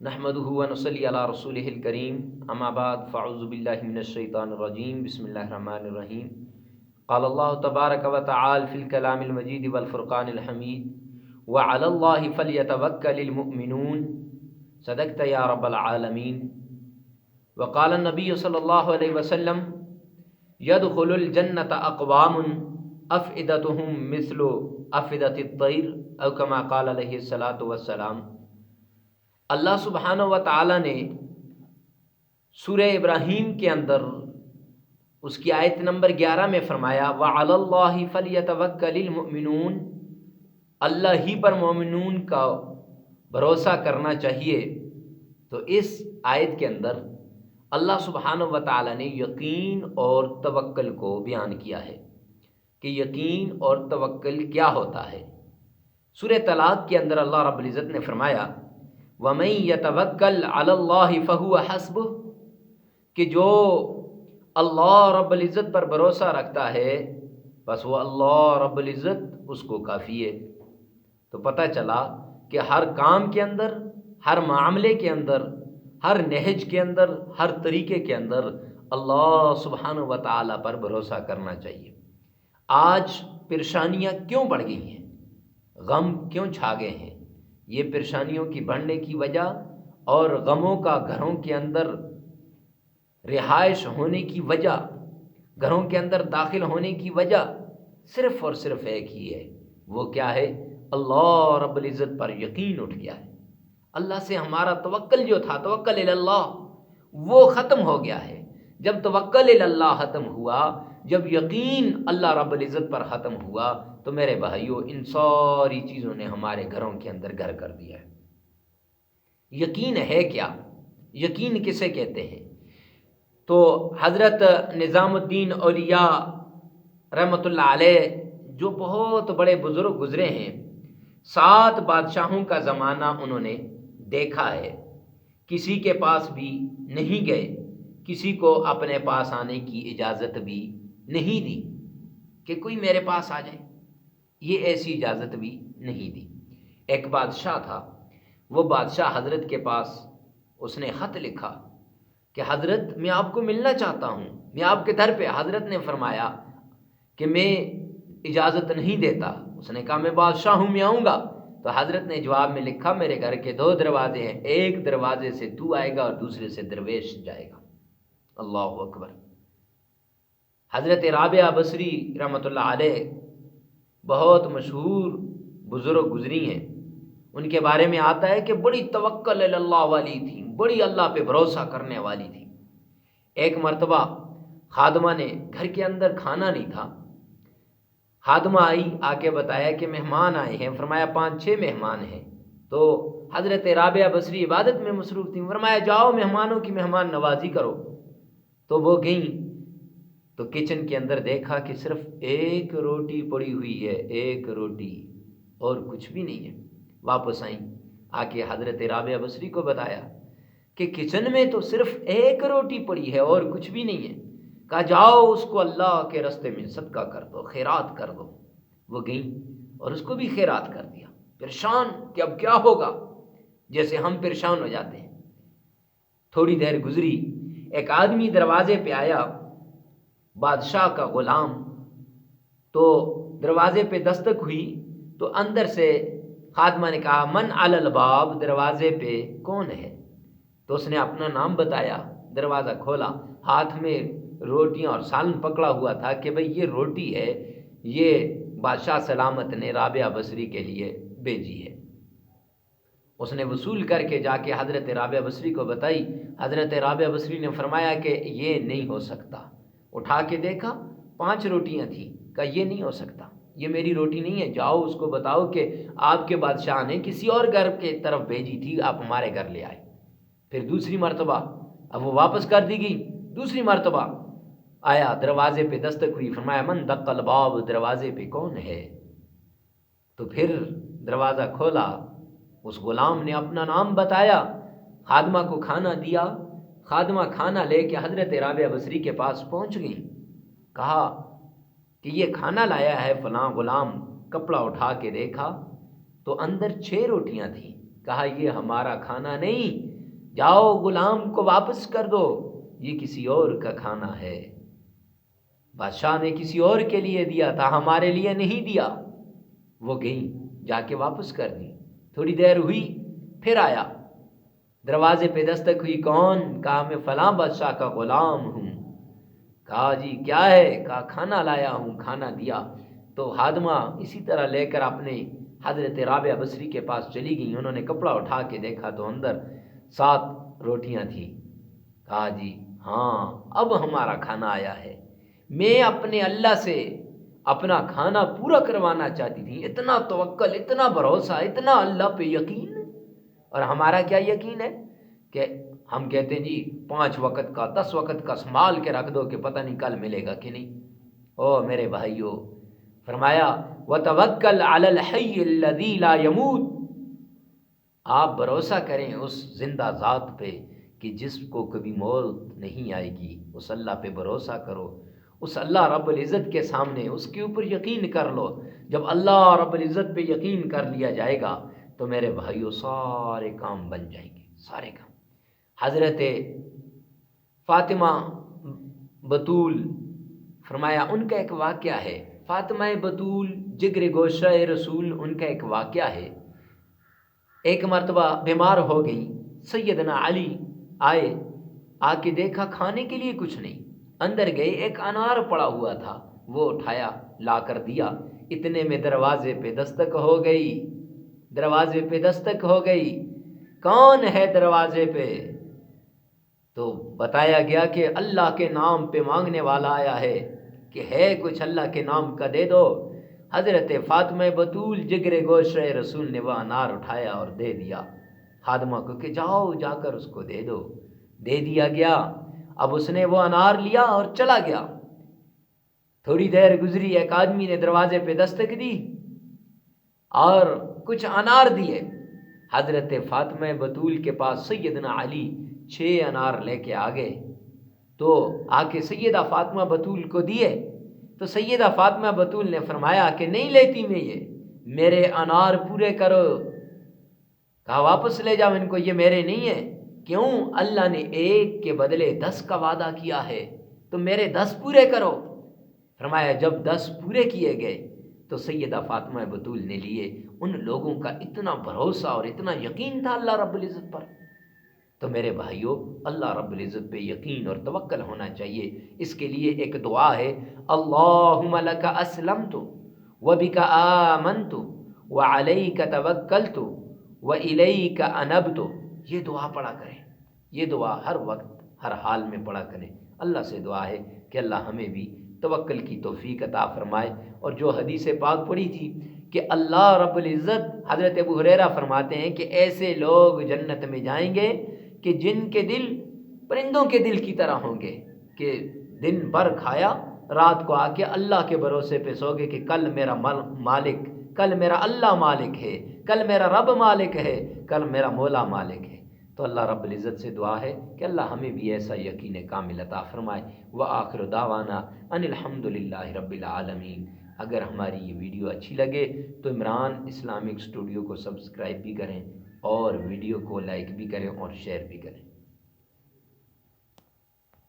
نحمده ونصلي على رسوله الكريم اما بعد فاعوذ بالله من الشيطان الرجيم بسم الله الرحمن الرحيم قال الله تبارك وتعالى في الكلام المجيد والفرقان الحميد وعلى الله فليتوكل المؤمنون صدقت يا رب العالمين وقال النبي صلى الله عليه وسلم يدخل الجنة اقوام افئدتهم مثل افئدة الطير او كما قال عليه الصلاة والسلام۔ اللہ سبحانہ و تعالیٰ نے سورہ ابراہیم کے اندر اس کی آیت نمبر 11 میں فرمایا وَعَلَى اللَّهِ فَلْيَتَوَكَّلِ الْمُؤْمِنُونَ، اللہ ہی پر مومنون کا بھروسہ کرنا چاہیے۔ تو اس آیت کے اندر اللہ سبحانہ و تعالیٰ نے یقین اور توکل کو بیان کیا ہے کہ یقین اور توکل کیا ہوتا ہے۔ سورہ طلاق کے اندر اللہ رب العزت نے فرمایا وَمَن يَتَوَكَّلْ عَلَى اللَّهِ فَهُوَ حَسْبُهُ، کہ جو اللہ رب العزت پر بھروسہ رکھتا ہے بس وہ اللہ رب العزت اس کو کافی ہے۔ تو پتہ چلا کہ ہر کام کے اندر، ہر معاملے کے اندر، ہر نہج کے اندر، ہر طریقے کے اندر اللہ سبحانہ و تعالیٰ پر بھروسہ کرنا چاہیے۔ آج پریشانیاں کیوں بڑھ گئی ہیں، غم کیوں چھا گئے ہیں؟ یہ پریشانیوں کی بڑھنے کی وجہ اور غموں کا گھروں کے اندر رہائش ہونے کی وجہ، گھروں کے اندر داخل ہونے کی وجہ صرف اور صرف ایک ہی ہے۔ وہ کیا ہے؟ اللہ رب العزت پر یقین اٹھ گیا ہے۔ اللہ سے ہمارا توکل جو تھا، توکل اللہ، وہ ختم ہو گیا ہے۔ جب توکل اللہ ختم ہوا، جب یقین اللہ رب العزت پر ختم ہوا تو میرے بھائیوں ان ساری چیزوں نے ہمارے گھروں کے اندر گھر کر دیا ہے۔ یقین ہے کیا؟ یقین کسے کہتے ہیں؟ تو حضرت نظام الدین اولیاء رحمۃ اللہ علیہ جو بہت بڑے بزرگ گزرے ہیں، 7 بادشاہوں کا زمانہ انہوں نے دیکھا ہے، کسی کے پاس بھی نہیں گئے، کسی کو اپنے پاس آنے کی اجازت بھی نہیں دی کہ کوئی میرے پاس آ جائے، یہ ایسی اجازت بھی نہیں دی۔ ایک بادشاہ تھا، وہ بادشاہ حضرت کے پاس اس نے خط لکھا کہ حضرت میں آپ کو ملنا چاہتا ہوں، میں آپ کے در پہ۔ حضرت نے فرمایا کہ میں اجازت نہیں دیتا۔ اس نے کہا میں بادشاہ ہوں، میں آؤں گا۔ تو حضرت نے جواب میں لکھا میرے گھر کے 2 دروازے ہیں، ایک دروازے سے تو آئے گا اور دوسرے سے درویش جائے گا۔ اللہ اکبر۔ حضرت رابعہ بصری رحمۃ اللہ علیہ بہت مشہور بزرگ گزری ہیں، ان کے بارے میں آتا ہے کہ بڑی توکل اللہ والی تھی، بڑی اللہ پہ بھروسہ کرنے والی تھی۔ ایک مرتبہ خادمہ نے، گھر کے اندر کھانا نہیں تھا، خادمہ آئی، آ کے بتایا کہ مہمان آئے ہیں۔ فرمایا 5-6 مہمان ہیں۔ تو حضرت رابعہ بصری عبادت میں مصروف تھیں، فرمایا جاؤ مہمانوں کی مہمان نوازی کرو۔ تو وہ گئیں تو کچن کے اندر دیکھا کہ صرف ایک روٹی پڑی ہوئی ہے، ایک روٹی، اور کچھ بھی نہیں ہے۔ واپس آئیں، آ کے حضرت رابعہ بصری کو بتایا کہ کچن میں تو صرف ایک روٹی پڑی ہے اور کچھ بھی نہیں ہے۔ کہا جاؤ اس کو اللہ کے راستے میں صدقہ کر دو، خیرات کر دو۔ وہ گئیں اور اس کو بھی خیرات کر دیا، پریشان کہ اب کیا ہوگا، جیسے ہم پریشان ہو جاتے ہیں۔ تھوڑی دیر گزری، ایک آدمی دروازے پہ آیا، بادشاہ کا غلام۔ تو دروازے پہ دستک ہوئی تو اندر سے خادمہ نے کہا من علی الباب، دروازے پہ کون ہے؟ تو اس نے اپنا نام بتایا، دروازہ کھولا، ہاتھ میں روٹیاں اور سالن پکڑا ہوا تھا کہ بھئی یہ روٹی ہے، یہ بادشاہ سلامت نے رابعہ بصری کے لیے بھیجی ہے۔ اس نے وصول کر کے جا کے حضرت رابعہ بصری کو بتائی۔ حضرت رابعہ بصری نے فرمایا کہ یہ نہیں ہو سکتا۔ اٹھا کے دیکھا 5 روٹیاں تھیں، کہا یہ نہیں ہو سکتا، یہ میری روٹی نہیں ہے، جاؤ اس کو بتاؤ کہ آپ کے بادشاہ نے کسی اور گھر کے طرف بھیجی تھی، آپ ہمارے گھر لے آئے۔ پھر دوسری مرتبہ اب وہ واپس کر دی گئی، دوسری مرتبہ آیا، دروازے پہ دستک ہوئی، فرمایا من دق الباب، دروازے پہ کون ہے؟ تو پھر دروازہ کھولا، اس غلام نے اپنا نام بتایا، خادمہ کو کھانا دیا۔ خادمہ کھانا لے کے حضرت رابعہ بصری کے پاس پہنچ گئی، کہا کہ یہ کھانا لایا ہے فلاں غلام۔ کپڑا اٹھا کے دیکھا تو اندر 6 روٹیاں تھیں، کہا یہ ہمارا کھانا نہیں، جاؤ غلام کو واپس کر دو، یہ کسی اور کا کھانا ہے، بادشاہ نے کسی اور کے لیے دیا تھا، ہمارے لیے نہیں دیا۔ وہ گئیں، جا کے واپس کر دی۔ تھوڑی دیر ہوئی، پھر آیا، دروازے پہ دستک ہوئی، کون؟ کہا میں فلاں بادشاہ کا غلام ہوں۔ کہا جی کیا ہے؟ کہا کھانا لایا ہوں، کھانا دیا۔ تو خادمہ اسی طرح لے کر اپنے حضرت رابعہ بصری کے پاس چلی گئیں۔ انہوں نے کپڑا اٹھا کے دیکھا تو اندر 7 روٹیاں تھیں۔ کہا جی ہاں اب ہمارا کھانا آیا ہے، میں اپنے اللہ سے اپنا کھانا پورا کروانا چاہتی تھی۔ اتنا توکل، اتنا بھروسہ، اتنا اللہ پہ یقین۔ اور ہمارا کیا یقین ہے کہ ہم کہتے ہیں جی 5 وقت کا 10 وقت کا سنبھال کے رکھ دو کہ پتہ نہیں کل ملے گا کہ نہیں۔ او میرے بھائیو، فرمایا وَتَوَكَّلْ عَلَى الْحَيِّ الَّذِي لَا يَمُوتُ، آپ بھروسہ کریں اس زندہ ذات پہ کہ جس کو کبھی موت نہیں آئے گی۔ اس اللہ پہ بھروسہ کرو، اس اللہ رب العزت کے سامنے اس کے اوپر یقین کر لو۔ جب اللہ رب العزت پہ یقین کر لیا جائے گا تو میرے بھائیو سارے کام بن جائیں گے، سارے کام۔ حضرت فاطمہ بطول، فرمایا ان کا ایک واقعہ ہے، فاطمہ بطول جگر گوشہ رسول، ان کا ایک واقعہ ہے۔ ایک مرتبہ بیمار ہو گئی، سیدنا علی آئے، آ کے دیکھا کھانے کے لیے کچھ نہیں، اندر گئے، ایک انار پڑا ہوا تھا، وہ اٹھایا لا کر دیا۔ اتنے میں دروازے پہ دستک ہو گئی، دروازے پہ دستک ہو گئی، کون ہے دروازے پہ؟ تو بتایا گیا کہ اللہ کے نام پہ مانگنے والا آیا ہے، کہ ہے کچھ اللہ کے نام کا دے دو۔ حضرت فاطمہ بطول جگر گوشہ رسول نے وہ انار اٹھایا اور دے دیا خادمہ کو کہ جاؤ جا کر اس کو دے دو۔ دے دیا گیا۔ اب اس نے وہ انار لیا اور چلا گیا۔ تھوڑی دیر گزری، ایک آدمی نے دروازے پہ دستک دی اور کچھ انار دیے۔ حضرت فاطمہ بطول کے پاس سیدنا علی 6 انار لے کے آگے، تو آ کے سیدہ فاطمہ بطول کو دیے۔ تو سیدہ فاطمہ بطول نے فرمایا کہ نہیں لیتی میں یہ، میرے انار پورے کرو۔ کہا واپس لے جاؤ ان کو، یہ میرے نہیں ہیں۔ کیوں؟ اللہ نے 1 کے بدلے 10 کا وعدہ کیا ہے، تو میرے 10 پورے کرو۔ فرمایا جب 10 پورے کیے گئے تو سیدہ فاطمہ بطول نے لیے۔ ان لوگوں کا اتنا بھروسہ اور اتنا یقین تھا اللہ رب العزت پر۔ تو میرے بھائیو، اللہ رب العزت پہ یقین اور توکل ہونا چاہیے۔ اس کے لیے ایک دعا ہے، اللہم لک اسلمت وبک آمنت وعلیک توکلت والیک انبت۔ یہ دعا پڑھا کریں، یہ دعا ہر وقت ہر حال میں پڑھا کریں۔ اللہ سے دعا ہے کہ اللہ ہمیں بھی توکل کی توفیق عطا فرمائے۔ اور جو حدیث پاک پڑھی تھی کہ اللہ رب العزت، حضرت ابو ہریرہ فرماتے ہیں کہ ایسے لوگ جنت میں جائیں گے کہ جن کے دل پرندوں کے دل کی طرح ہوں گے، کہ دن بھر کھایا، رات کو آ کے اللہ کے بھروسے پہ سو گے کہ کل میرا مالک، کل میرا اللہ مالک ہے، کل میرا رب مالک ہے، کل میرا مولا مالک ہے۔ تو اللہ رب العزت سے دعا ہے کہ اللہ ہمیں بھی ایسا یقین کامل عطا فرمائے۔ وآخر دعوانا ان الحمد للہ رب العالمین۔ اگر ہماری یہ ویڈیو اچھی لگے تو عمران اسلامک اسٹوڈیو کو سبسکرائب بھی کریں اور ویڈیو کو لائک بھی کریں اور شیئر بھی کریں۔